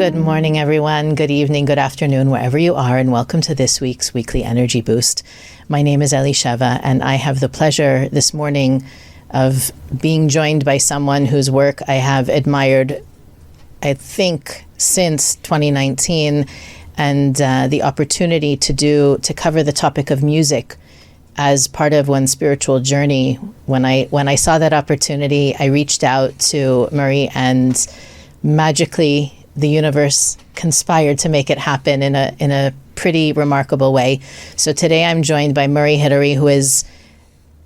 Good morning, everyone. Good evening, good afternoon, wherever you are, and welcome to this week's Weekly Energy Boost. My name is Elisheva, and I have the pleasure this morning of being joined by someone whose work I have admired, I think, since 2019, and the opportunity to cover the topic of music as part of one's spiritual journey. When I saw that opportunity, I reached out to Murray, and magically the universe conspired to make it happen in a pretty remarkable way. So today I'm joined by Murray Hidary, who is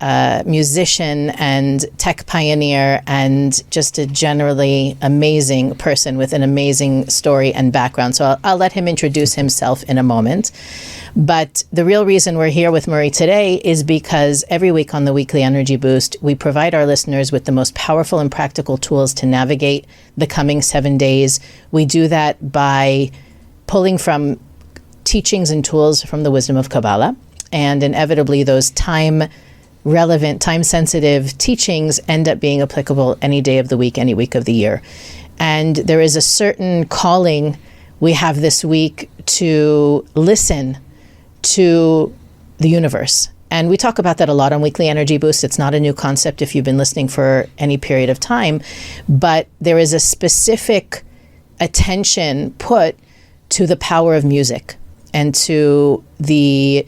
a musician and tech pioneer and just a generally amazing person with an amazing story and background. So I'll let him introduce himself in a moment. But the real reason we're here with Murray today is because every week on the Weekly Energy Boost, we provide our listeners with the most powerful and practical tools to navigate the coming 7 days. We do that by pulling from teachings and tools from the wisdom of Kabbalah. And inevitably, those time-relevant, time-sensitive teachings end up being applicable any day of the week, any week of the year. And there is a certain calling we have this week to listen to the universe. And we talk about that a lot on Weekly Energy Boost. It's not a new concept if you've been listening for any period of time, but there is a specific attention put to the power of music and to the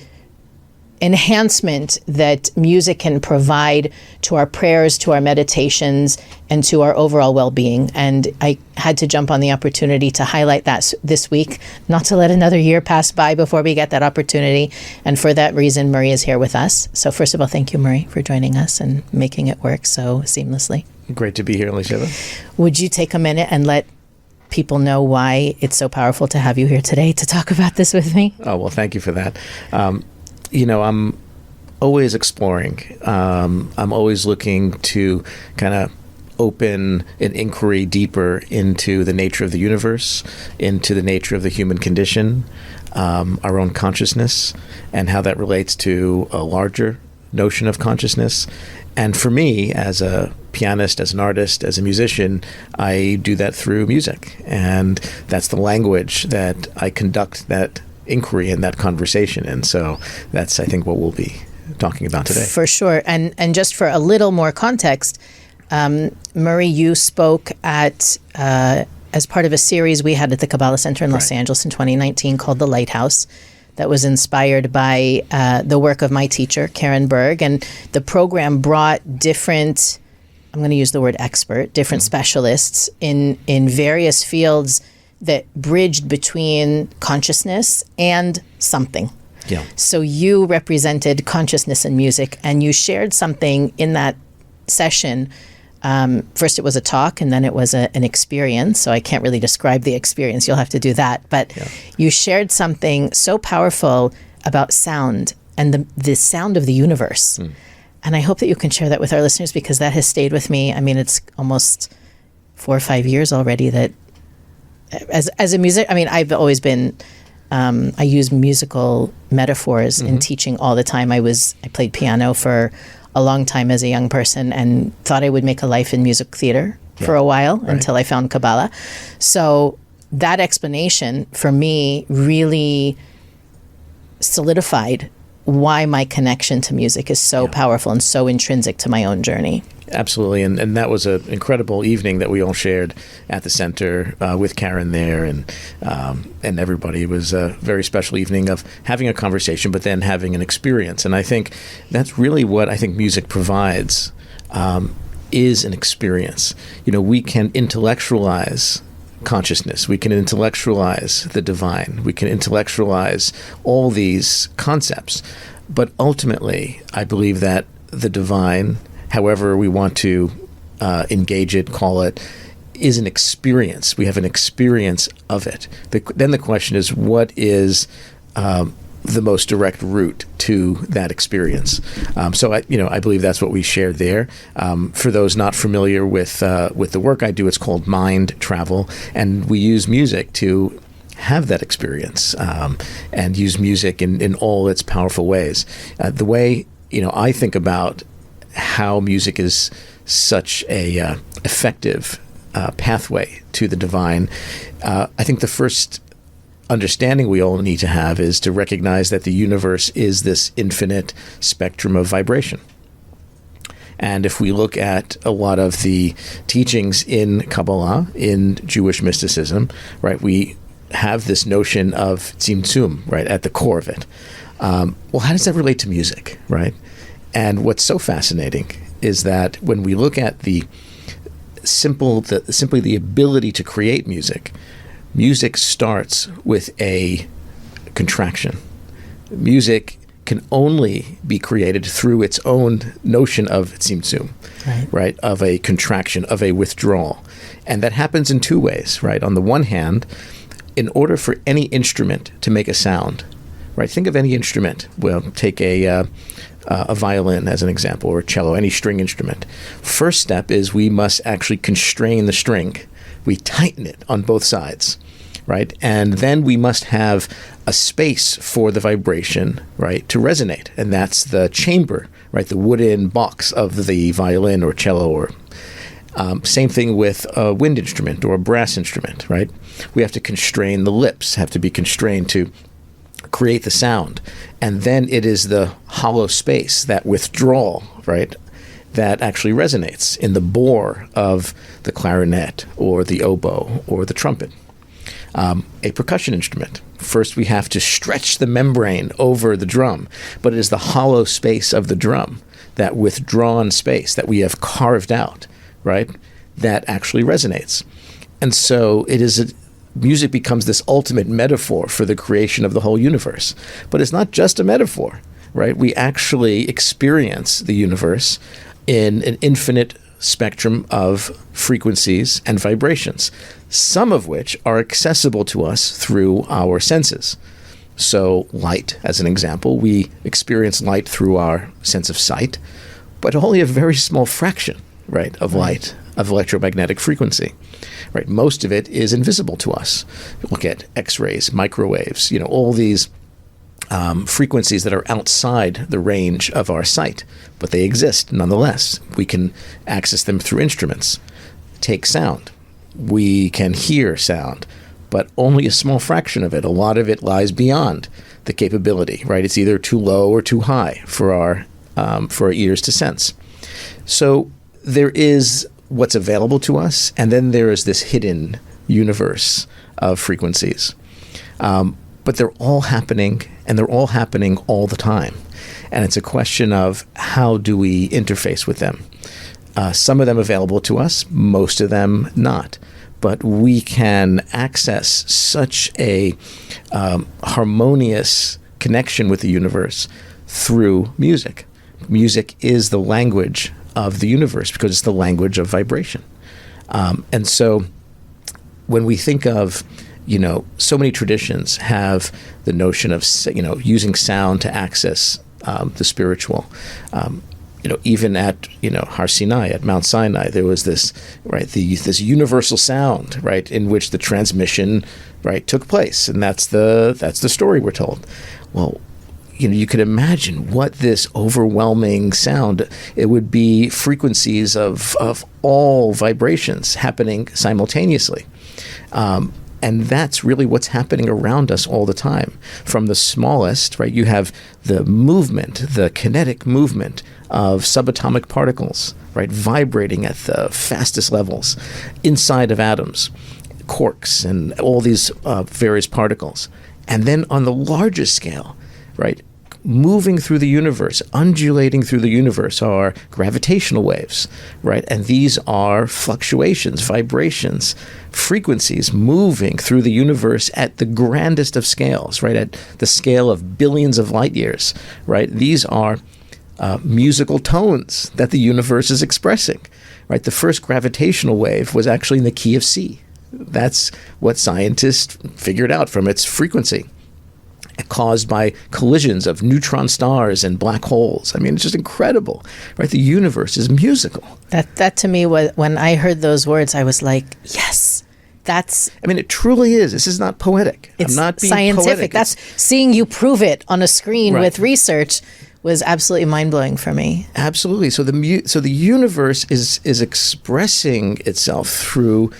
enhancement that music can provide to our prayers, to our meditations, and to our overall well-being. And I had to jump on the opportunity to highlight that this week, not to let another year pass by before we get that opportunity. And for that reason, Murray is here with us. So first of all, thank you, Murray, for joining us and making it work so seamlessly. Great to be here, Elisheva. Would you take a minute and let people know why it's so powerful to have you here today to talk about this with me? Oh, well, thank you for that. I'm always exploring. I'm always looking to kind of open an inquiry deeper into the nature of the universe, into the nature of the human condition, our own consciousness, and how that relates to a larger notion of consciousness. And for me, as a pianist, as an artist, as a musician, I do that through music. And that's the language that I conduct that inquiry and that conversation. And so that's, I think, what we'll be talking about today. For sure. And just for a little more context, Murray, you spoke at as part of a series we had at the Kabbalah Centre in Los Angeles in 2019 called The Lighthouse, that was inspired by the work of my teacher, Karen Berg. And the program brought different, I'm going to use the word expert, different specialists in various fields that bridged between consciousness and something. Yeah. So you represented consciousness and music, and you shared something in that session. First it was a talk, and then it was an experience. So I can't really describe the experience. You'll have to do that. But you shared something so powerful about sound and the sound of the universe. And I hope that you can share that with our listeners, because that has stayed with me. I mean, it's almost 4 or 5 years already that as a music, I mean, I've always been, I use musical metaphors in teaching all the time. I played piano for a long time as a young person and thought I would make a life in music theater for a while until I found Kabbalah. So that explanation for me really solidified why my connection to music is so powerful and so intrinsic to my own journey. Absolutely. And that was an incredible evening that we all shared at the center with Karen there and everybody. It was a very special evening of having a conversation, but then having an experience. And I think that's really what I think music provides, is an experience. You know, we can intellectualize consciousness. We can intellectualize the divine. We can intellectualize all these concepts. But ultimately, I believe that the divine, however we want to engage it, call it, is an experience. We have an experience of it. Then the question is, what is the most direct route to that experience? So I believe that's what we shared there. For those not familiar with the work I do, it's called Mind Travel, and we use music to have that experience and use music in all its powerful ways. The way I think about how music is such a effective pathway to the divine, I think the first understanding we all need to have is to recognize that the universe is this infinite spectrum of vibration. And if we look at a lot of the teachings in Kabbalah, in Jewish mysticism, right, we have this notion of tzimtzum, right, at the core of it. Well, how does that relate to music, right? And what's so fascinating is that when we look at simply the ability to create music, music starts with a contraction. Music can only be created through its own notion of tzimtzum, right? Of a contraction, of a withdrawal. And that happens in two ways, right? On the one hand, in order for any instrument to make a sound, right? Think of any instrument. Well, take a violin as an example, or a cello, any string instrument. First step is we must actually constrain the string. We tighten it on both sides, right? And then we must have a space for the vibration, right, to resonate. And that's the chamber, right, the wooden box of the violin or cello. Or same thing with a wind instrument or a brass instrument, right? We have to constrain the lips, have to be constrained to create the sound. And then it is the hollow space, that withdrawal, right, that actually resonates in the bore of the clarinet or the oboe or the trumpet. A percussion instrument. First, we have to stretch the membrane over the drum, but it is the hollow space of the drum, that withdrawn space that we have carved out, right, that actually resonates. And so music becomes this ultimate metaphor for the creation of the whole universe. But it's not just a metaphor, right? We actually experience the universe in an infinite spectrum of frequencies and vibrations, some of which are accessible to us through our senses. So light, as an example, we experience light through our sense of sight, but only a very small fraction, right, of light, of electromagnetic frequency. Right, most of it is invisible to us. Look at X-rays, microwaves, all these frequencies that are outside the range of our sight, but they exist nonetheless. We can access them through instruments. Take sound. We can hear sound, but only a small fraction of it. A lot of it lies beyond the capability, right? It's either too low or too high for our ears to sense. So there is what's available to us, and then there is this hidden universe of frequencies. But they're all happening, and they're all happening all the time. And it's a question of how do we interface with them. Some of them available to us, most of them not. But we can access such a harmonious connection with the universe through music. Music is the language of the universe because it's the language of vibration. And so when we think of, so many traditions have the notion of, using sound to access the spiritual. Even at, Har Sinai, at Mount Sinai, there was this, right, this universal sound, right, in which the transmission, right, took place. And that's the story we're told. Well, you could imagine what this overwhelming sound, it would be frequencies of all vibrations happening simultaneously. And that's really what's happening around us all the time. From the smallest, right, you have the movement, the kinetic movement of subatomic particles, right, vibrating at the fastest levels inside of atoms, quarks, and all these various particles. And then on the largest scale, right, moving through the universe, undulating through the universe are gravitational waves, right? And these are fluctuations, vibrations, frequencies moving through the universe at the grandest of scales, right? At the scale of billions of light years, right? These are musical tones that the universe is expressing, right? The first gravitational wave was actually in the key of C. That's what scientists figured out from its frequency, caused by collisions of neutron stars and black holes. I mean, it's just incredible, right? The universe is musical. That to me, when I heard those words, I was like, yes, that's... I mean, it truly is. This is not poetic. It's I'm not being scientific. poetic. That's seeing you prove it on a screen with research was absolutely mind-blowing for me. Absolutely. So the universe is expressing itself through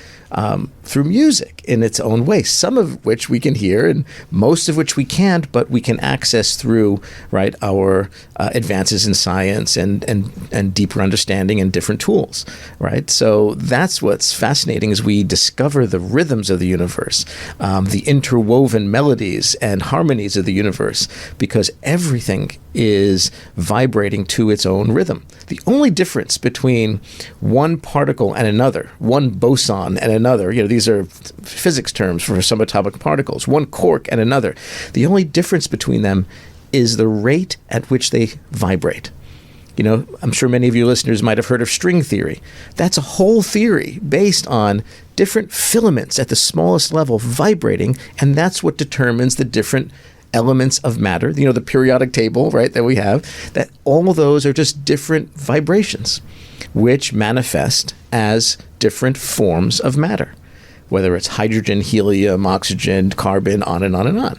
music in its own way, some of which we can hear and most of which we can't, but we can access through, right, our advances in science and deeper understanding and different tools, right? So that's what's fascinating, is we discover the rhythms of the universe, the interwoven melodies and harmonies of the universe, because everything is vibrating to its own rhythm. The only difference between one particle and another, one boson and another, these are physics terms for subatomic particles, one quark and another. The only difference between them is the rate at which they vibrate. I'm sure many of you listeners might have heard of string theory. That's a whole theory based on different filaments at the smallest level vibrating, and that's what determines the different elements of matter, the periodic table, right, that we have, that all of those are just different vibrations, which manifest as different forms of matter, whether it's hydrogen, helium, oxygen, carbon, on and on and on.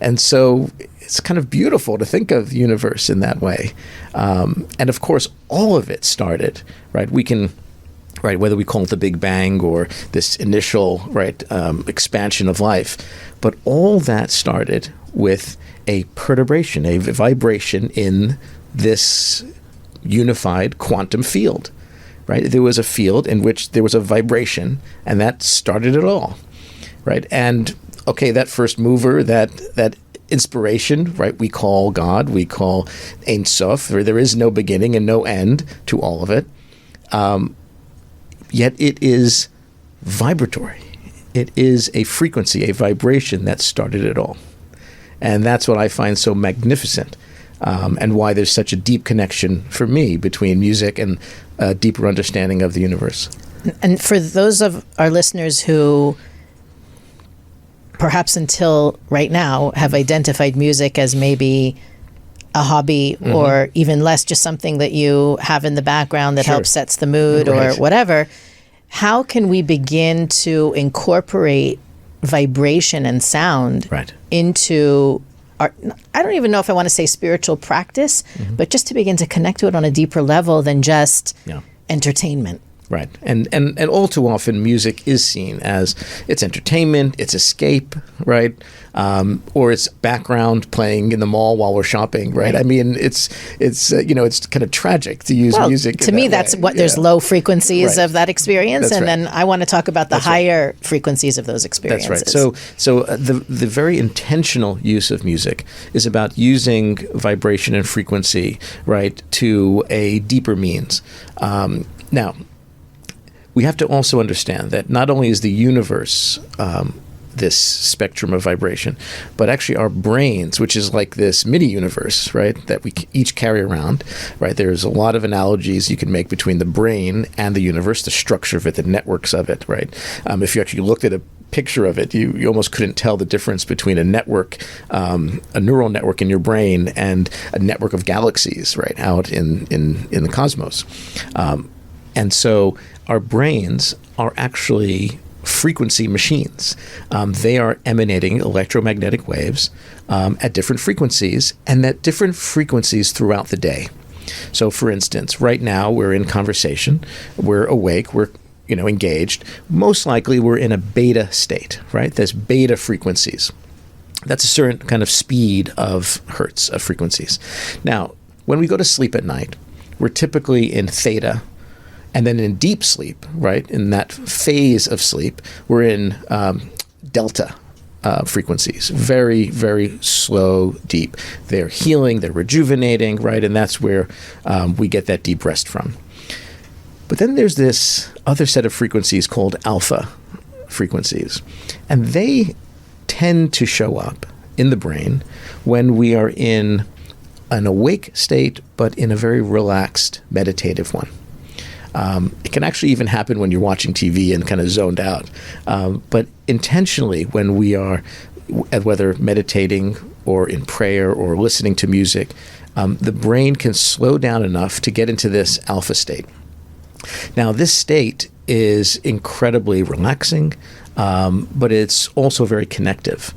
And so it's kind of beautiful to think of the universe in that way. And of course, all of it started, right? We can, right, whether we call it the Big Bang or this initial, right, expansion of life, but all that started with a perturbation, a vibration in this unified quantum field, right? There was a field in which there was a vibration, and that started it all, right? And okay, that first mover, that inspiration, right, we call God, we call Ein Sof, there is no beginning and no end to all of it, yet it is vibratory. It is a frequency, a vibration that started it all. And that's what I find so magnificent, and why there's such a deep connection for me between music and a deeper understanding of the universe. And for those of our listeners who perhaps until right now have identified music as maybe a hobby, or even less, just something that you have in the background that helps sets the mood, or whatever, how can we begin to incorporate vibration and sound into our, I don't even know if I want to say spiritual practice, but just to begin to connect to it on a deeper level than just entertainment? Right. And all too often music is seen as it's entertainment, it's escape, right? Or it's background playing in the mall while we're shopping, right? I mean, it's kind of tragic to use music. To me, that's what there's low frequencies of that experience. That's then I want to talk about the higher frequencies of those experiences. That's right. So the very intentional use of music is about using vibration and frequency, right, to a deeper means. Now, we have to also understand that not only is the universe this spectrum of vibration, but actually our brains, which is like this mini universe, right, that we each carry around, right? There's a lot of analogies you can make between the brain and the universe, the structure of it, the networks of it, right? If you actually looked at a picture of it, you almost couldn't tell the difference between a network, a neural network in your brain, and a network of galaxies, right, out in the cosmos. And so our brains are actually frequency machines. They are emanating electromagnetic waves at different frequencies, and at different frequencies throughout the day. So, for instance, right now we're in conversation, we're awake, we're engaged. Most likely we're in a beta state, right? There's beta frequencies. That's a certain kind of speed of hertz of frequencies. Now, when we go to sleep at night, we're typically in theta. And then in deep sleep, right, in that phase of sleep, we're in delta frequencies, very, very slow, deep. They're healing, they're rejuvenating, right, and that's where we get that deep rest from. But then there's this other set of frequencies called alpha frequencies, and they tend to show up in the brain when we are in an awake state, but in a very relaxed, meditative one. It can actually even happen when you're watching TV and kind of zoned out. But intentionally, when we are, whether meditating or in prayer or listening to music, the brain can slow down enough to get into this alpha state. Now, this state is incredibly relaxing, but it's also very connective.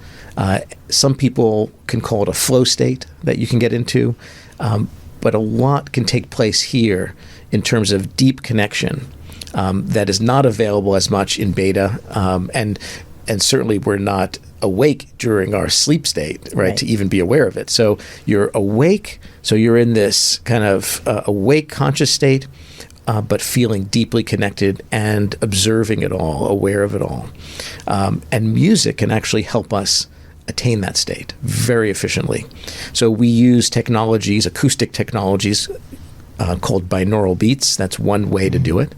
Some people can call it a flow state that you can get into. But a lot can take place here in terms of deep connection that is not available as much in beta, and certainly we're not awake during our sleep state, right, to even be aware of it. So you're awake, so you're in this kind of awake conscious state, but feeling deeply connected and observing it all, aware of it all. And music can actually help us attain that state very efficiently. So we use technologies, acoustic technologies, called binaural beats. That's one way to do it.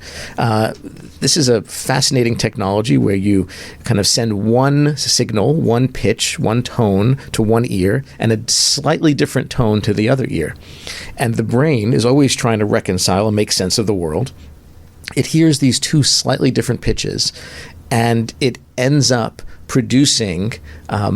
This is a fascinating technology where you kind of send one signal, one pitch, one tone to one ear, and a slightly different tone to the other ear. And the brain is always trying to reconcile and make sense of the world. It hears these two slightly different pitches, and it ends up producing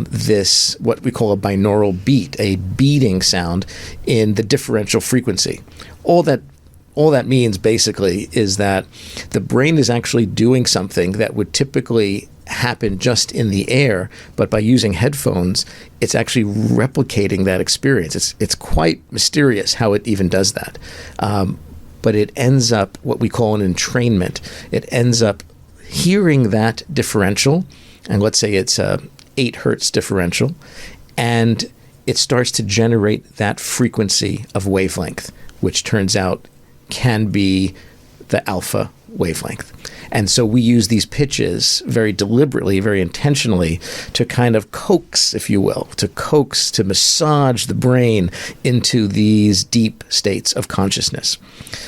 this, what we call a binaural beat, a beating sound in the differential frequency. All that means basically is that the brain is actually doing something that would typically happen just in the air, but by using headphones, it's actually replicating that experience. It's quite mysterious how it even does that. But it ends up what we call an entrainment. It ends up hearing that differential, and let's say it's a 8 hertz differential, and it starts to generate that frequency of wavelength, which turns out can be the alpha wavelength. And so we use these pitches very deliberately, very intentionally to kind of coax, if you will, to massage the brain into these deep states of consciousness.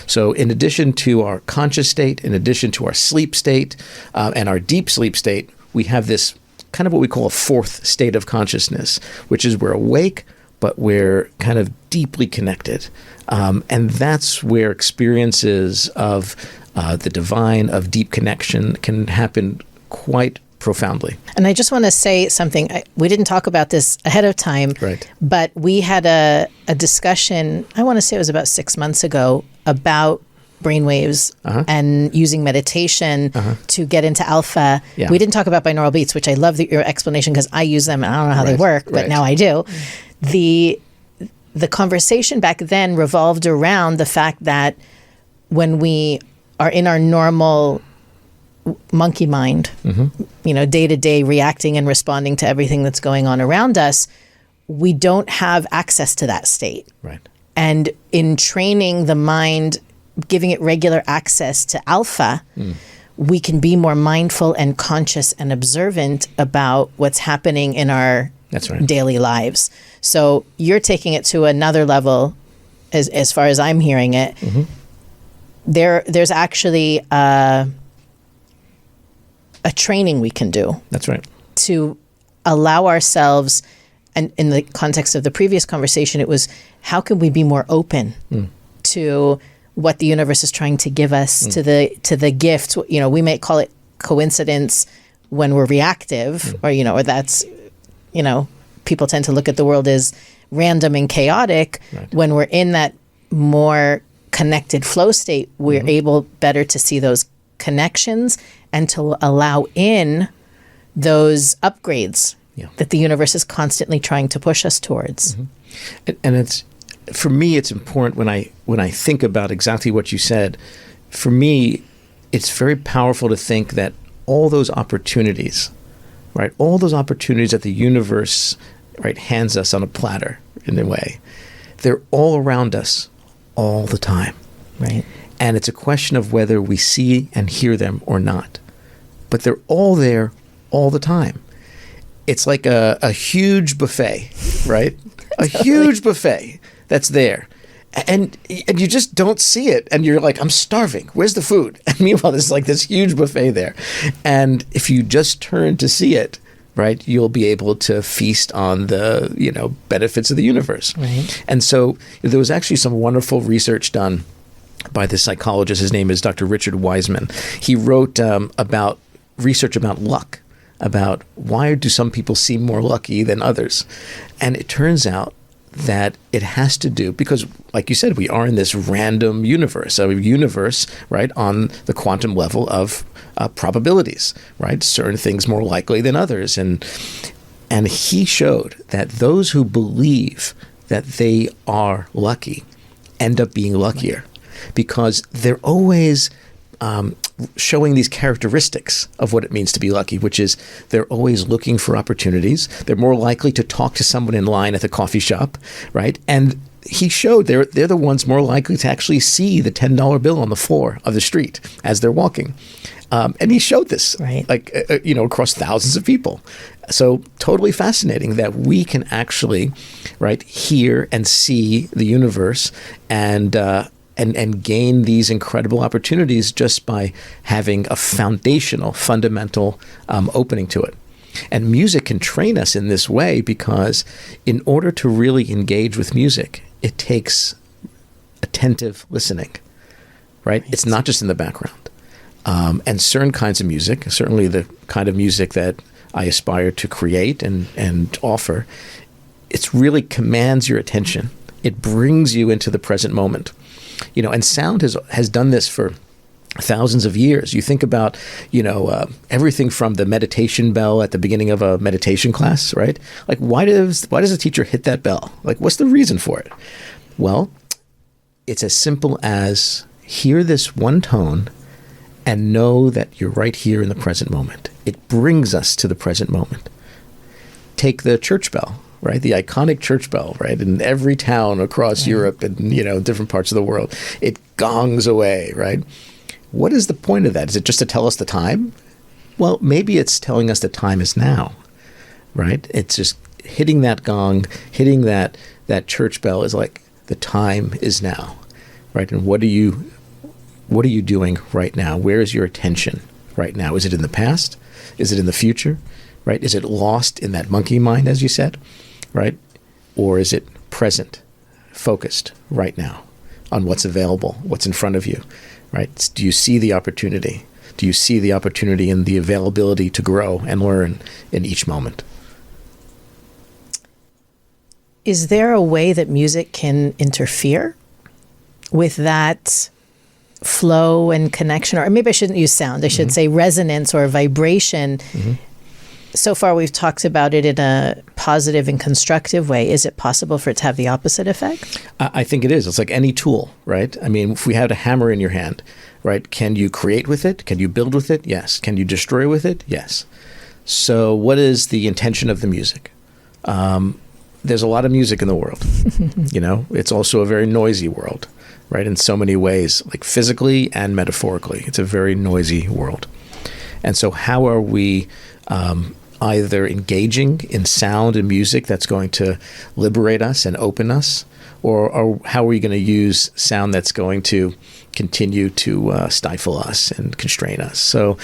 So in addition to our conscious state, in addition to our sleep state, and our deep sleep state, we have this kind of what we call a fourth state of consciousness, which is we're awake, but we're kind of deeply connected. And that's where experiences of the divine, of deep connection, can happen quite profoundly. And I just want to say something. We didn't talk about this ahead of time, right, but we had a discussion, I want to say it was about 6 months ago, about brainwaves and using meditation to get into alpha. Yeah. We didn't talk about binaural beats, which I love your explanation because I use them and I don't know how they work, but now I do. The conversation back then revolved around the fact that when we are in our normal monkey mind, day to day reacting and responding to everything that's going on around us, we don't have access to that state. Right. And in training the mind, giving it regular access to alpha, we can be more mindful and conscious and observant about what's happening in our daily lives. So you're taking it to another level, as far as I'm hearing it. There's actually a training we can do. That's right. To allow ourselves, and in the context of the previous conversation, it was how can we be more open to what the universe is trying to give us, to the gift. We may call it coincidence when we're reactive, or that's, people tend to look at the world as random and chaotic. Right. When we're in that more connected flow state, we're able better to see those connections and to allow in those upgrades that the universe is constantly trying to push us towards. And it's, for me, it's important when I think about exactly what you said. For me, it's very powerful to think that all those opportunities, right? All those opportunities that the universe, right, hands us on a platter in a way, they're all around us all the time. Right. And it's a question of whether we see and hear them or not. But they're all there all the time. It's like a huge buffet, right? A huge buffet that's there. And you just don't see it. And you're like, I'm starving. Where's the food? And meanwhile, there's like this huge buffet there. And if you just turn to see it, right, you'll be able to feast on the, benefits of the universe. Right. And so there was actually some wonderful research done by this psychologist. His name is Dr. Richard Wiseman. He wrote about research about luck, about why do some people seem more lucky than others. And it turns out that it has to do, because like you said, we are in this random universe, a universe, right, on the quantum level of probabilities, right? Certain things more likely than others. And he showed that those who believe that they are lucky end up being luckier, because they're always showing these characteristics of what it means to be lucky, which is they're always looking for opportunities. They're more likely to talk to someone in line at the coffee shop, right? And he showed they're the ones more likely to actually see the $10 bill on the floor of the street as they're walking. And he showed this, right, across thousands of people. So totally fascinating that we can actually, right, hear and see the universe and gain these incredible opportunities just by having a fundamental opening to it. And music can train us in this way, because in order to really engage with music, it takes attentive listening, right? It's not just in the background. And certain kinds of music, certainly the kind of music that I aspire to create and offer, it really commands your attention. It brings you into the present moment. And sound has done this for thousands of years. You think about, everything from the meditation bell at the beginning of a meditation class, right? Like, why does a teacher hit that bell? Like, what's the reason for it? Well, it's as simple as hear this one tone and know that you're right here in the present moment. It brings us to the present moment. Take the church bell, right? The iconic church bell, right? In every town across Europe and, different parts of the world, it gongs away, right? What is the point of that? Is it just to tell us the time? Well, maybe it's telling us the time is now, right? It's just hitting that gong, hitting that church bell is like, the time is now, right? And what are you doing right now? Where is your attention right now? Is it in the past? Is it in the future, right? Is it lost in that monkey mind, as you said, right? Or is it present, focused right now on what's available, what's in front of you, right? Do you see the opportunity? Do you see the opportunity and the availability to grow and learn in each moment? Is there a way that music can interfere with that flow and connection? Or maybe I shouldn't use sound. I should say resonance or vibration. So far, we've talked about it in a positive and constructive way. Is it possible for it to have the opposite effect? I think it is. It's like any tool, right? I mean, if we had a hammer in your hand, right, can you create with it? Can you build with it? Yes. Can you destroy with it? Yes. So what is the intention of the music? There's a lot of music in the world. It's also a very noisy world, right? In so many ways, like physically and metaphorically. It's a very noisy world. And so how are we either engaging in sound and music that's going to liberate us and open us, or how are we going to use sound that's going to continue to stifle us and constrain us? So,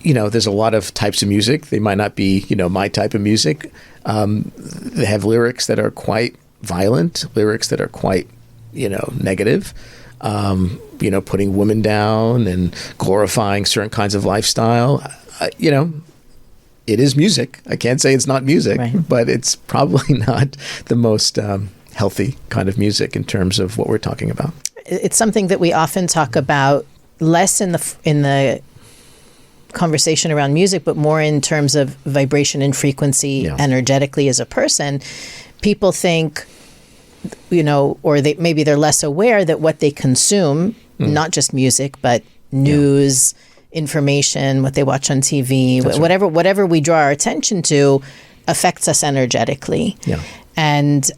there's a lot of types of music. They might not be, my type of music. They have lyrics that are quite violent, lyrics that are quite, negative, putting women down and glorifying certain kinds of lifestyle. It is music. I can't say it's not music, right, but it's probably not the most healthy kind of music in terms of what we're talking about. It's something that we often talk about less in the conversation around music, but more in terms of vibration and frequency energetically as a person. People think, or maybe they're less aware that what they consume, not just music, but news, information, what they watch on TV, whatever we draw our attention to affects us energetically. Yeah. And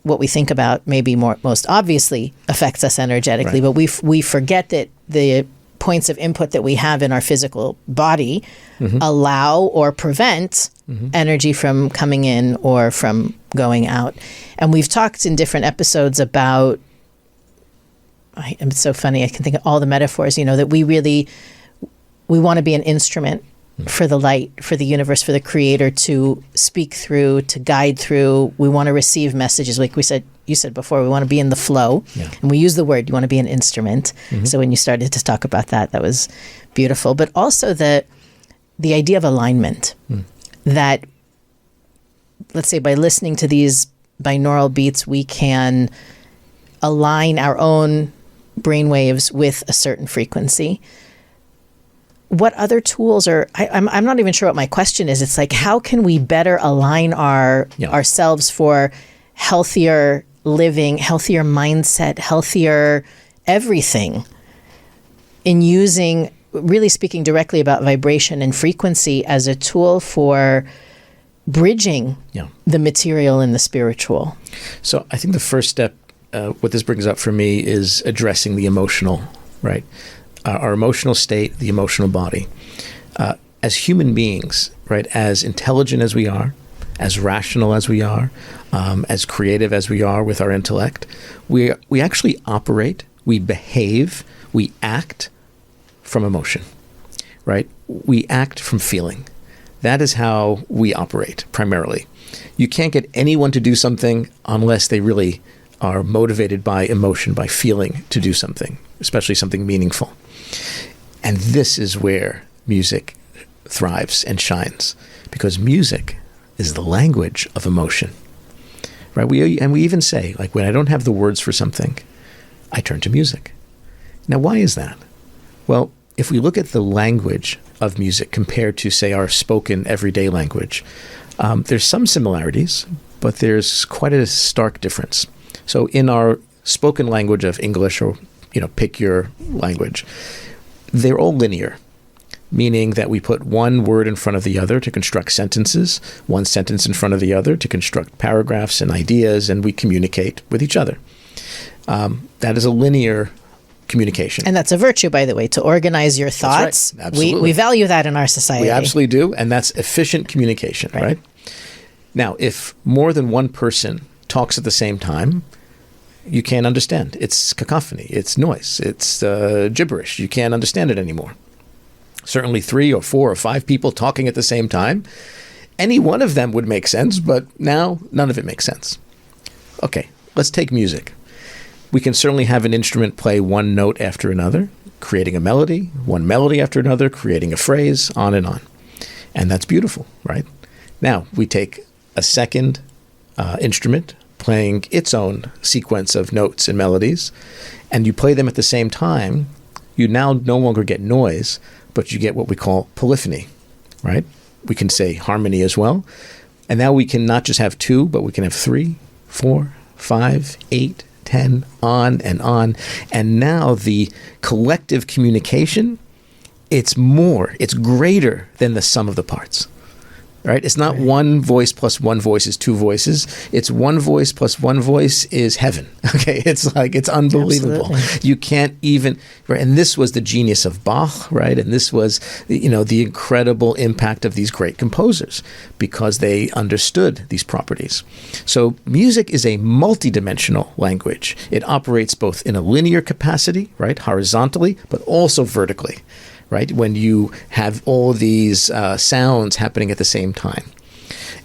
what we think about maybe most obviously affects us energetically, but we forget that the points of input that we have in our physical body allow or prevent energy from coming in or from going out. And we've talked in different episodes about, it's so funny, I can think of all the metaphors, that we want to be an instrument for the light, for the universe, for the creator to speak through, to guide through. We want to receive messages. Like you said before, we want to be in the flow. Yeah. And we use the word, you want to be an instrument. So when you started to talk about that was beautiful. But also the idea of alignment, that, let's say, by listening to these binaural beats, we can align our own brainwaves with a certain frequency. What other tools I'm not even sure what my question is. It's like, how can we better align ourselves for healthier living, healthier mindset, healthier everything in using, really speaking directly about vibration and frequency as a tool for bridging the material and the spiritual. So I think the first step, what this brings up for me, is addressing the emotional, right? Our emotional state, the emotional body. As human beings, right, as intelligent as we are, as rational as we are, as creative as we are with our intellect, we actually operate, we behave, we act from emotion, right? We act from feeling. That is how we operate primarily. You can't get anyone to do something unless they really are motivated by emotion, by feeling to do something, especially something meaningful. And this is where music thrives and shines, because music is the language of emotion, right? We even say, like, when I don't have the words for something, I turn to music. Now, why is that? Well, if we look at the language of music compared to, say, our spoken everyday language, there's some similarities, but there's quite a stark difference. So in our spoken language of English, or, pick your language, they're all linear, meaning that we put one word in front of the other to construct sentences, one sentence in front of the other to construct paragraphs and ideas, and we communicate with each other. That is a linear communication. And that's a virtue, by the way, to organize your thoughts. That's right. Absolutely. We value that in our society. We absolutely do, and that's efficient communication, right? Now, if more than one person talks at the same time, you can't understand. It's cacophony, it's noise, it's gibberish. You can't understand it anymore. Certainly 3 or 4 or 5 people talking at the same time, any one of them would make sense, but now none of it makes sense. Okay, let's take music. We can certainly have an instrument play one note after another, creating a melody, one melody after another, creating a phrase, on and on. And that's beautiful, right? Now, we take a second instrument playing its own sequence of notes and melodies, and you play them at the same time. You now no longer get noise, but you get what we call polyphony, right? We can say harmony as well. And now we can not just have 2, but we can have 3, 4, 5, 8, 10, on and on. And now the collective communication, it's greater than the sum of the parts, right? It's not one voice plus one voice is 2 voices. It's one voice plus one voice is heaven. Okay. It's unbelievable. Absolutely. You can't even, right? And this was the genius of Bach, right? And this was, the incredible impact of these great composers, because they understood these properties. So music is a multidimensional language. It operates both in a linear capacity, right? Horizontally, but also vertically. Right? When you have all these sounds happening at the same time.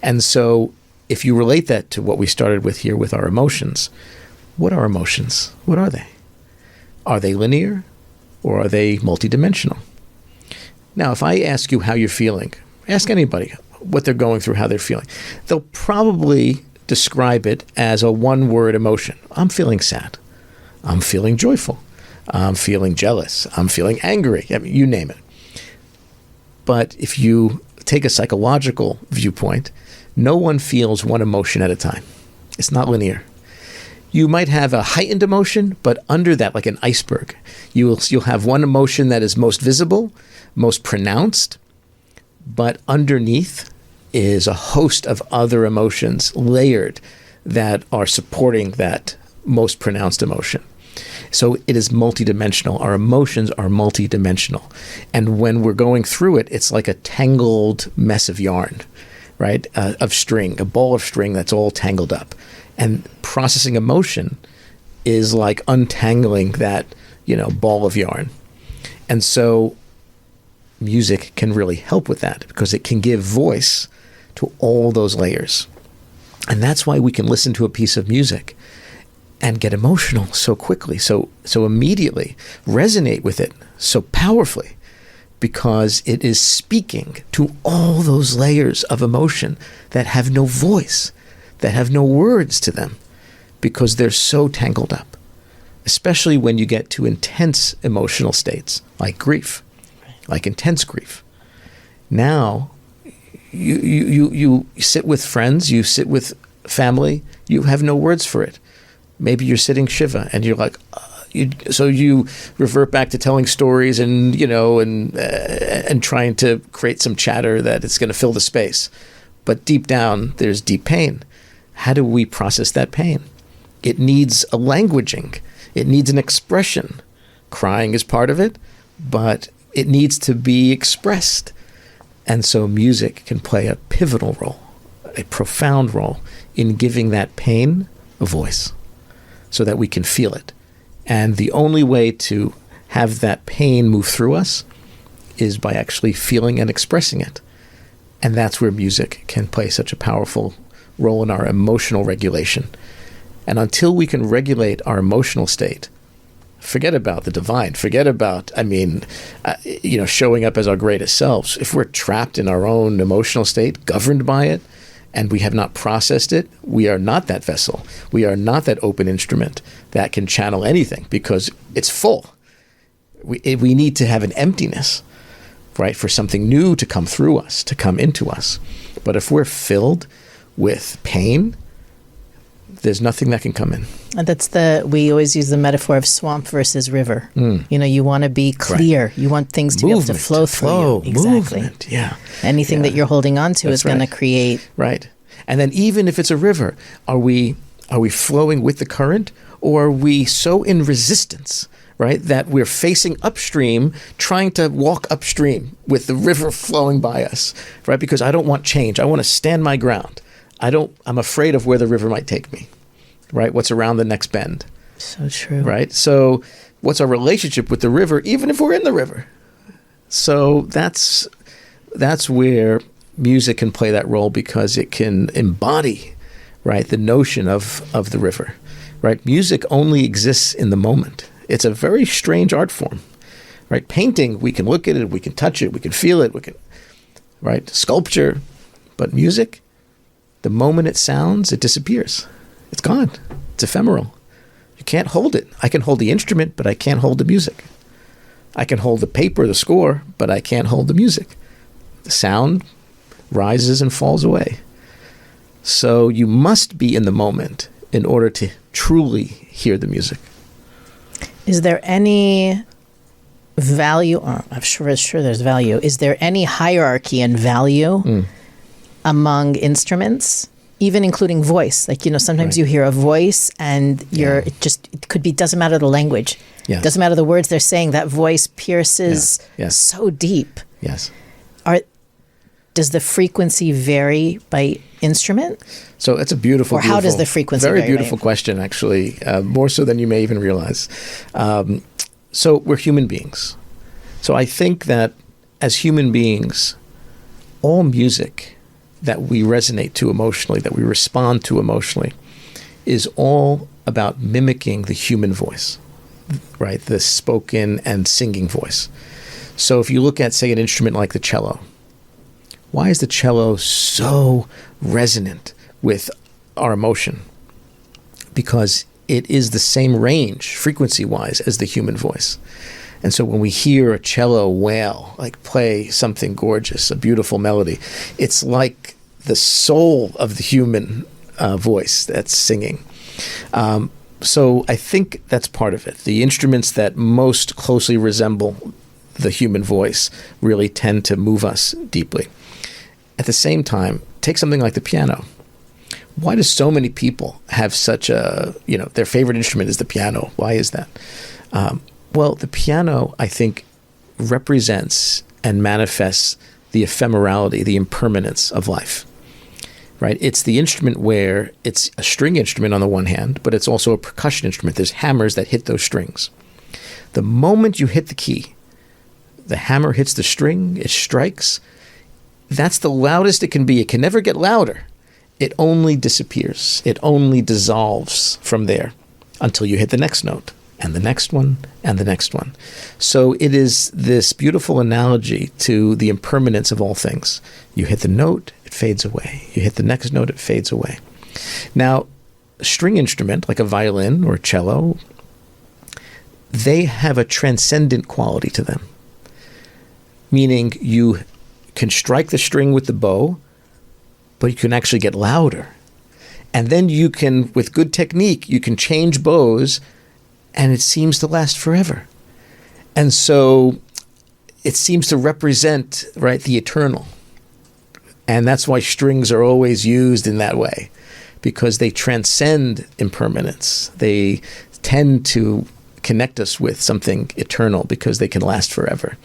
And so if you relate that to what we started with here with our emotions, what are emotions? What are they? Are they linear, or are they multidimensional? Now, if I ask you how you're feeling, ask anybody what they're going through, how they're feeling. They'll probably describe it as a one-word emotion. I'm feeling sad. I'm feeling joyful. I'm feeling jealous. I'm feeling angry. I mean, you name it. But if you take a psychological viewpoint, no one feels one emotion at a time. It's not linear. You might have a heightened emotion, but under that, like an iceberg, you'll have one emotion that is most visible, most pronounced, but underneath is a host of other emotions layered that are supporting that most pronounced emotion. So it is multidimensional. Our emotions are multidimensional. And when we're going through it, it's like a tangled mess of yarn, right? Of string, a ball of string that's all tangled up. And processing emotion is like untangling that, ball of yarn. And so music can really help with that, because it can give voice to all those layers. And that's why we can listen to a piece of music and get emotional so quickly, so immediately, resonate with it so powerfully, because it is speaking to all those layers of emotion that have no voice, that have no words to them, because they're so tangled up, especially when you get to intense emotional states like grief, like intense grief. Now, you sit with friends, you sit with family, you have no words for it. Maybe you're sitting Shiva and you're like, so you revert back to telling stories and, and trying to create some chatter that it's going to fill the space. But deep down, there's deep pain. How do we process that pain? It needs a languaging. It needs an expression. Crying is part of it, but it needs to be expressed. And so music can play a pivotal role, a profound role in giving that pain a voice so that we can feel it. And the only way to have that pain move through us is by actually feeling and expressing it. And that's where music can play such a powerful role in our emotional regulation. And until we can regulate our emotional state, forget about the divine, forget about, showing up as our greatest selves. If we're trapped in our own emotional state, governed by it, and we have not processed it, we are not that vessel. We are not that open instrument that can channel anything because it's full. We need to have an emptiness, right, for something new to come through us, to come into us. But if we're filled with pain, there's nothing that can come in. And we always use the metaphor of swamp versus river. You want to be clear. Right. You want things to be able to flow through you. Exactly. Movement, yeah. Anything that you're holding on to is going to create. Right. And then even if it's a river, are we flowing with the current, or are we so in resistance, right, that we're facing upstream, trying to walk upstream with the river flowing by us, right? Because I don't want change. I want to stand my ground. I'm afraid of where the river might take me, right? What's around the next bend. So true. Right? So what's our relationship with the river, even if we're in the river? So that's where music can play that role, because it can embody, right, the notion of the river, right? Music only exists in the moment. It's a very strange art form, right? Painting, we can look at it, we can touch it, we can feel it, right? Sculpture, but music, the moment it sounds, it disappears. It's gone. It's ephemeral. You can't hold it. I can hold the instrument, but I can't hold the music. I can hold the paper, the score, but I can't hold the music. The sound rises and falls away. So you must be in the moment in order to truly hear the music. Is there any value? I'm sure there's value. Is there any hierarchy in value among instruments, even including voice? Like, sometimes you hear a voice and it could be, doesn't matter the language. Yes. Doesn't matter the words they're saying. That voice pierces so deep. Yes. Does the frequency vary by instrument? So it's a beautiful, how does the frequency very vary? Beautiful question, actually, more so than you may even realize. So we're human beings. So I think that as human beings, all music that we resonate to emotionally, that we respond to emotionally, is all about mimicking the human voice, right? The spoken and singing voice. So if you look at, say, an instrument like the cello, why is the cello so resonant with our emotion? Because it is the same range, frequency-wise, as the human voice. And so when we hear a cello wail, like play something gorgeous, a beautiful melody, it's like the soul of the human voice that's singing. So I think that's part of it. The instruments that most closely resemble the human voice really tend to move us deeply. At the same time, take something like the piano. Why do so many people have such their favorite instrument is the piano? Why is that? Well, the piano, I think, represents and manifests the ephemerality, the impermanence of life, right? It's the instrument where it's a string instrument on the one hand, but it's also a percussion instrument. There's hammers that hit those strings. The moment you hit the key, the hammer hits the string, it strikes. That's the loudest it can be. It can never get louder. It only disappears. It only dissolves from there until you hit the next note, and the next one, and the next one. So it is this beautiful analogy to the impermanence of all things. You hit the note, it fades away. You hit the next note, it fades away. Now, a string instrument like a violin or a cello, they have a transcendent quality to them, meaning you can strike the string with the bow, but you can actually get louder. And then you can, with good technique, you can change bows, and it seems to last forever. And so it seems to represent, right, the eternal. And that's why strings are always used in that way, because they transcend impermanence. They tend to connect us with something eternal because they can last forever.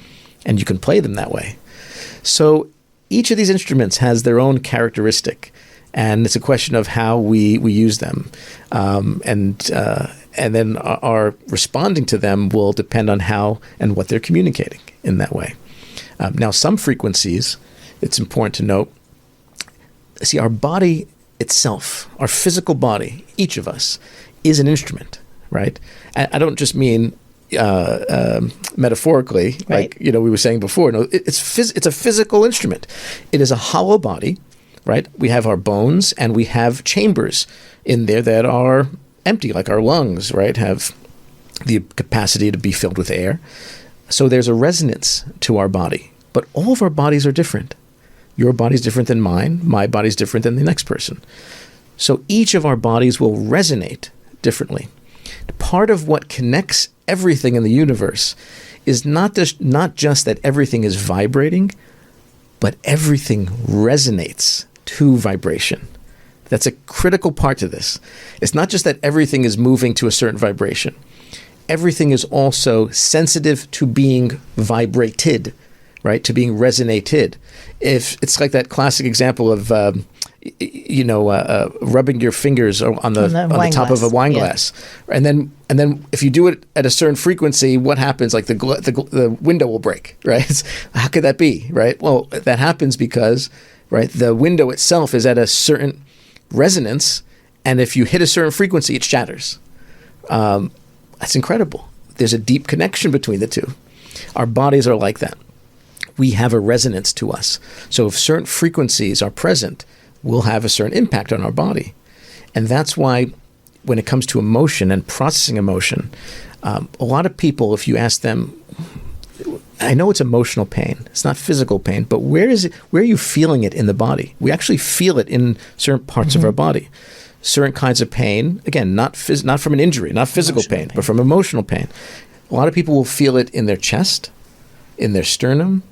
And you can play them that way. So each of these instruments has their own characteristic. And it's a question of how we use them. And then our responding to them will depend on how and what they're communicating in that way. Now, some frequencies, it's important to note, see, our body itself, our physical body, each of us, is an instrument, right? I don't just mean metaphorically, right, like we were saying before. No, it's a physical instrument. It is a hollow body. Right? We have our bones and we have chambers in there that are empty, like our lungs, right? Have the capacity to be filled with air. So there's a resonance to our body. But all of our bodies are different. Your body's different than mine. My body's different than the next person. So each of our bodies will resonate differently. Part of what connects everything in the universe is not just that everything is vibrating, but everything resonates to vibration. That's a critical part to this. It's not just that everything is moving to a certain vibration. Everything is also sensitive to being vibrated, right? To being resonated. If it's like that classic example of, rubbing your fingers on the top of a wine glass, and then if you do it at a certain frequency, what happens? Like the window will break, right? How could that be, right? Well, that happens because, right, the window itself is at a certain resonance, and if you hit a certain frequency, it shatters. That's incredible. There's a deep connection between the two. Our bodies are like that. We have a resonance to us. So if certain frequencies are present, we'll have a certain impact on our body. And that's why when it comes to emotion and processing emotion, a lot of people, if you ask them, I know it's emotional pain. It's not physical pain, but where are you feeling it in the body? We actually feel it in certain parts of our body. Certain kinds of pain, again, not from an injury, not physical pain, but from emotional pain. A lot of people will feel it in their chest, in their sternum,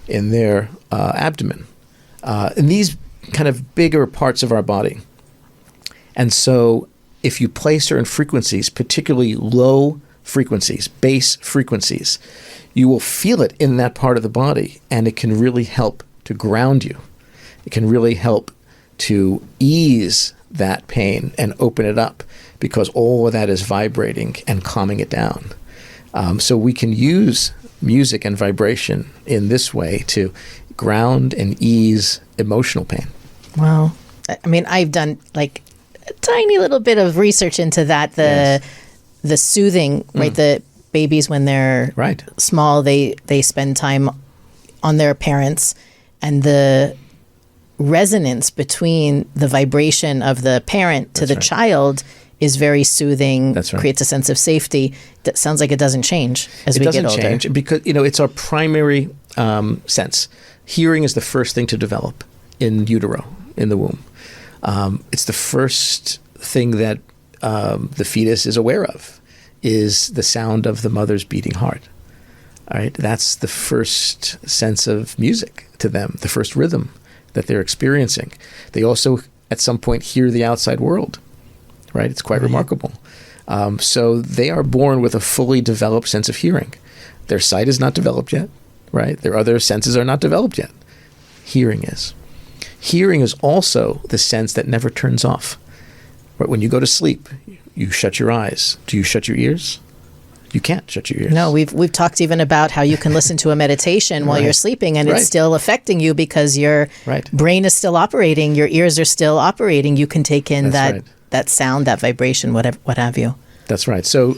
in their abdomen, in these kind of bigger parts of our body. And so if you play certain frequencies, particularly low frequencies, bass frequencies, you will feel it in that part of the body, and it can really help to ground you. It can really help to ease that pain and open it up, because all of that is vibrating and calming it down. So we can use music and vibration in this way to ground and ease emotional pain. Wow. I mean, I've done like a tiny little bit of research into that. The soothing, right? The babies, when they're small, they spend time on their parents, and the resonance between the vibration of the parent to the child is very soothing. That's right. Creates a sense of safety. That sounds like it doesn't change as we get older. It doesn't change because it's our primary sense. Hearing is the first thing to develop in utero, in the womb. It's the first thing that the fetus is aware of, is the sound of the mother's beating heart. All right, that's the first sense of music to them, the first rhythm that they're experiencing. They also, at some point, hear the outside world. Right, it's quite remarkable. So they are born with a fully developed sense of hearing. Their sight is not developed yet. Right, their other senses are not developed yet. Hearing is. Hearing is also the sense that never turns off. Right? When you go to sleep, you shut your eyes. Do you shut your ears? You can't shut your ears. No, we've talked even about how you can listen to a meditation while you're sleeping, and it's still affecting you because your brain is still operating, your ears are still operating. You can take in that sound, that vibration, what have you. That's right. So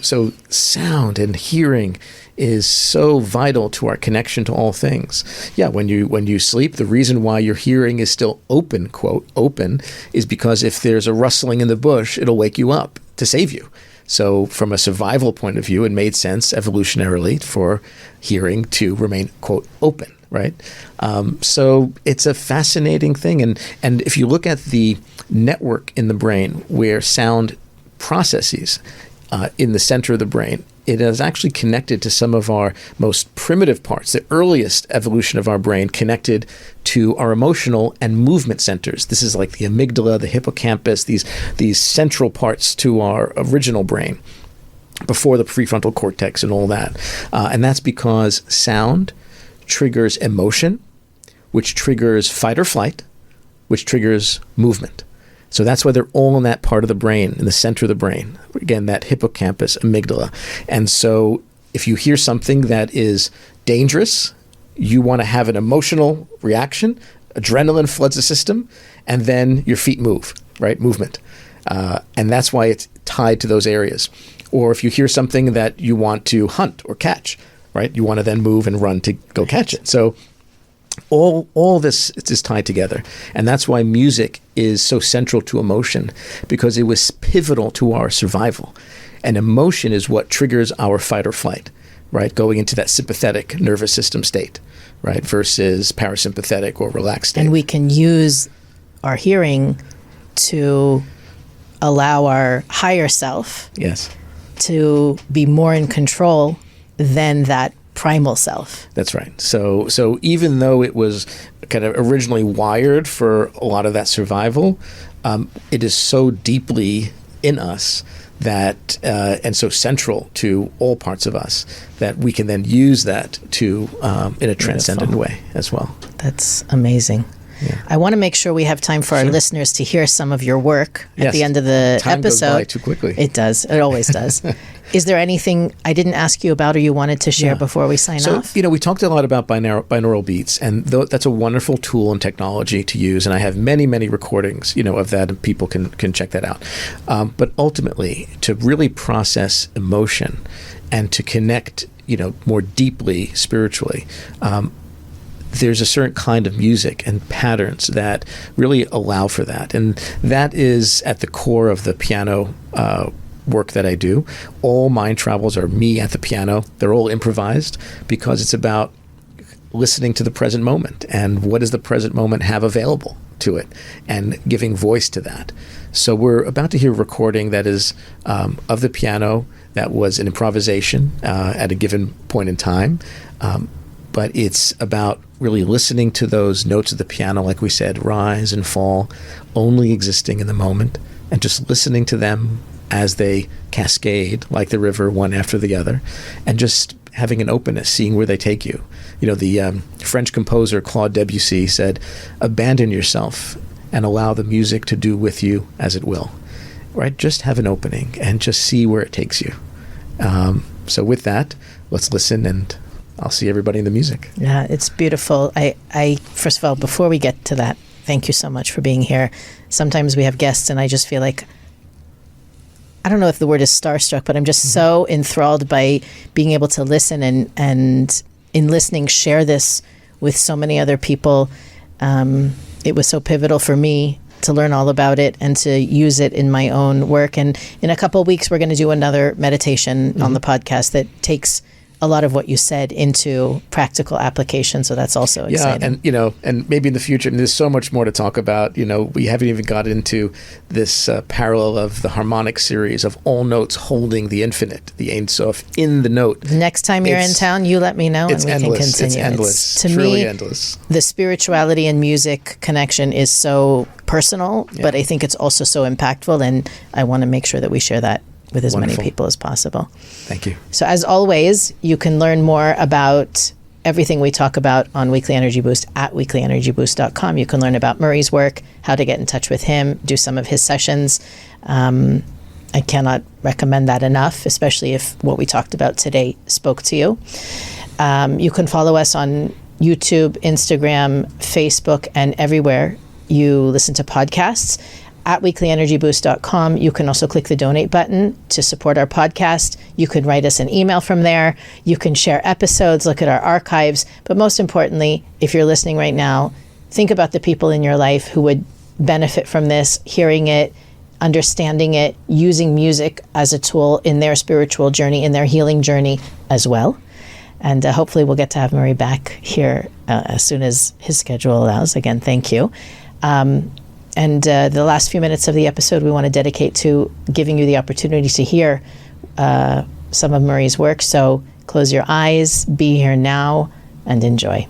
sound and hearing is so vital to our connection to all things. Yeah, when you sleep, the reason why your hearing is still open, quote, open, is because if there's a rustling in the bush, it'll wake you up to save you. So from a survival point of view, it made sense evolutionarily for hearing to remain, quote, open, right? So it's a fascinating thing. And if you look at the network in the brain where sound processes in the center of the brain, it is actually connected to some of our most primitive parts, the earliest evolution of our brain connected to our emotional and movement centers. This is like the amygdala, the hippocampus, these central parts to our original brain before the prefrontal cortex and all that. And that's because sound triggers emotion, which triggers fight or flight, which triggers movement. So that's why they're all in that part of the brain, in the center of the brain. Again, that hippocampus, amygdala. And so if you hear something that is dangerous, you want to have an emotional reaction, adrenaline floods the system, and then your feet move, right? Movement. And that's why it's tied to those areas. Or if you hear something that you want to hunt or catch, right? You want to then move and run to go catch it. So all this is tied together. And that's why music is so central to emotion, because it was pivotal to our survival. And emotion is what triggers our fight or flight, right? Going into that sympathetic nervous system state, right? Versus parasympathetic or relaxed state. And we can use our hearing to allow our higher self to be more in control than that primal self. That's right. So even though it was kind of originally wired for a lot of that survival, it is so deeply in us that and so central to all parts of us that we can then use that to in a transcendent way as well. That's amazing. Yeah. I want to make sure we have time for our listeners to hear some of your work at the end of the time episode. Goes by too quickly. It does. It always does. Is there anything I didn't ask you about or you wanted to share before we sign off? So, we talked a lot about binaural beats, and that's a wonderful tool and technology to use. And I have many, many recordings, of that, and people can check that out. But ultimately, to really process emotion and to connect, more deeply spiritually, there's a certain kind of music and patterns that really allow for that. And that is at the core of the piano work that I do. All mind travels are me at the piano. They're all improvised because it's about listening to the present moment and what does the present moment have available to it and giving voice to that. So we're about to hear a recording that is of the piano that was an improvisation at a given point in time. But it's about really listening to those notes of the piano, like we said, rise and fall, only existing in the moment, and just listening to them as they cascade like the river, one after the other, and just having an openness, seeing where they take you. The French composer Claude Debussy said, abandon yourself and allow the music to do with you as it will, right? Just have an opening and just see where it takes you. So with that, let's listen, and I'll see everybody in the music. Yeah, it's beautiful. I first of all, before we get to that, thank you so much for being here. Sometimes we have guests and I just feel like, I don't know if the word is starstruck, but I'm just so enthralled by being able to listen and in listening, share this with so many other people. It was so pivotal for me to learn all about it and to use it in my own work. And in a couple of weeks, we're going to do another meditation on the podcast that takes a lot of what you said into practical application. So that's also exciting. Yeah, and maybe in the future, and there's so much more to talk about. We haven't even got into this parallel of the harmonic series of all notes holding the infinite, the Ein Sof in the note. The next time you're in town, you let me know and we endless. can continue. It's endless. To truly me, endless. The spirituality and music connection is so personal, but I think it's also so impactful, and I want to make sure that we share that with as many people as possible. Thank you. So as always, you can learn more about everything we talk about on Weekly Energy Boost at weeklyenergyboost.com. You can learn about Murray's work, how to get in touch with him, do some of his sessions. I cannot recommend that enough, especially if what we talked about today spoke to you. You can follow us on YouTube, Instagram, Facebook, and everywhere you listen to podcasts. At weeklyenergyboost.com. You can also click the donate button to support our podcast. You can write us an email from there. You can share episodes, look at our archives. But most importantly, if you're listening right now, think about the people in your life who would benefit from this, hearing it, understanding it, using music as a tool in their spiritual journey, in their healing journey as well. And hopefully we'll get to have Murray back here as soon as his schedule allows. Again, thank you. And the last few minutes of the episode we want to dedicate to giving you the opportunity to hear some of Murray's work. So close your eyes, be here now, and enjoy.